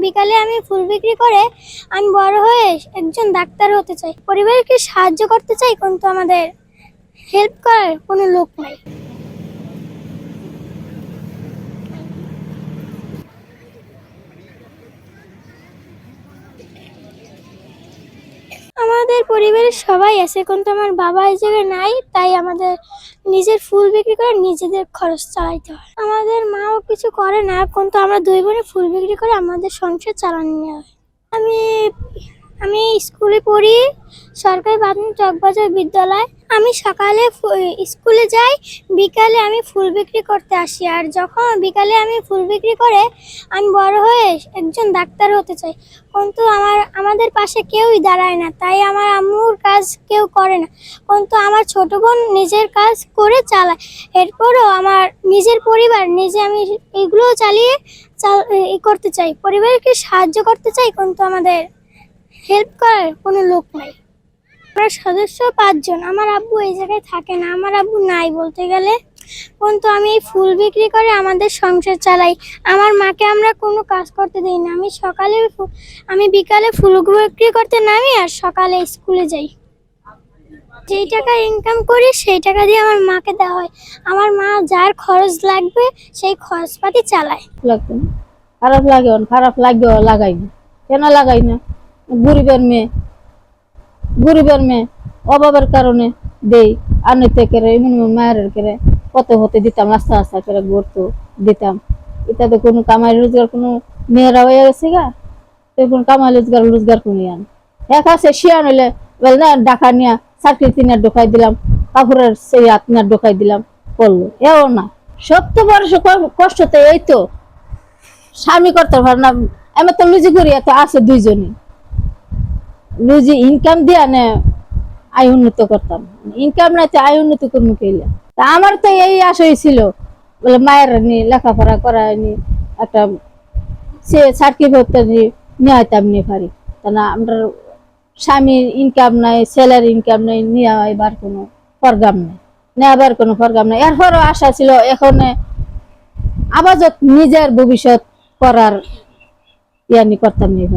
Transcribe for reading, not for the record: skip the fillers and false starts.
বিকালে আমি ফুল বিক্রি করে আমি বড় হয়ে একজন ডাক্তার হতে চাই। পরিবারকে সাহায্য করতে চাই, কিন্তু আমাদের হেল্প করার কোনো লোক নাই। আমাদের পরিবারের সবাই আছে, কিন্তু আমার বাবা এই জায়গায় নাই, তাই আমাদের নিজের ফুল বিক্রি করে নিজেদের খরচ চালাইতে হয়। আমাদের মাও কিছু করে না, কিন্তু আমরা দুই বোনে ফুল বিক্রি করে আমাদের সংসার চালানো হয়। আমি আমি স্কুলে পড়ি, সরকারি প্রাথমিক চকবাজার বিদ্যালয়। আমি সকালে স্কুলে যাই, বিকালে আমি ফুল বিক্রি করতে আসি। আর যখন বিকালে আমি ফুল বিক্রি করে আমি বড় হয়ে একজন ডাক্তার হতে চাই, কিন্তু আমাদের পাশে কেউই দাঁড়ায় না, তাই আমার আম্মুর কাজ কেউ করে না, কিন্তু আমার ছোট বোন নিজের কাজ করে চালায়। এরপরও আমার নিজের পরিবার নিজে আমি এগুলো চালিয়ে করতে চাই, পরিবারকে সাহায্য করতে চাই, কিন্তু আমাদের হেল্প করার কোনো লোক নাই। আমরা সদস্য 5 জন। আমার আব্বু এই জায়গায় থাকে না, আমার আব্বু নাই বলতে গেলে, কিন্তু আমি এই ফুল বিক্রি করে আমাদের সংসার চালাই। আমার মাকে আমরা কোনো কাজ করতে দিই না। আমি বিকালে ফুল বিক্রি করতে নামি আর সকালে স্কুলে যাই। যেই টাকা ইনকাম করি সেই টাকা দিয়ে আমার মাকে দেওয়া হয়। আমার মা যার খরচ লাগবে সেই খরচপাতি চালায়। লাগবে না, খারাপ লাগে, খারাপ লাগবে, লাগাই না। কেন লাগাই না? গরিবের মেয়ে অভাবের কারণে দেই, আনতে করে মায়ের করে কত হতে দিতাম, আস্তে আস্তে করে গড়তো দিতাম। এটাতে কোনো কামাই রোজগার কোনো মেয়েরা হয়ে গেছে গা, তো কোনো কামাই রোজগার কোনো আন এক আছে শিয়ান হইলে বলে না, ডাকা নিয়ে চাকরি তিনার ঢোকাই দিলাম, কাপড়ের সেই আত্মার ঢোকাই দিলাম, করলো। এও না, সবচেয়ে বড় কষ্ট তো এই তো স্বামী করতে পারে না। আমি তো লুজি করি, এত আছে দুইজনই লুজি ইনকাম দিয়া নে আয় উন্নত করতাম। ইনকাম নাই তো আয় উন্নত করবো কেলে? তা আমার তো এই আশাই ছিল, বলে মায়ের নি লেখাপড়া করায়নি, একটা সে সার্টিফিকেট নিয়ে আইতাম নিয়ে পারি। তা না, আমরা স্বামীর ইনকাম নাই, ছেলের ইনকাম নাই, নিয়ে এবার কোনো প্রোগ্রাম নেই, নেবার কোনো প্রোগ্রাম নেই। এরপরও আশা ছিল এখন আবার নিজের ভবিষ্যৎ করার ইয়ানি করতাম নিয়ে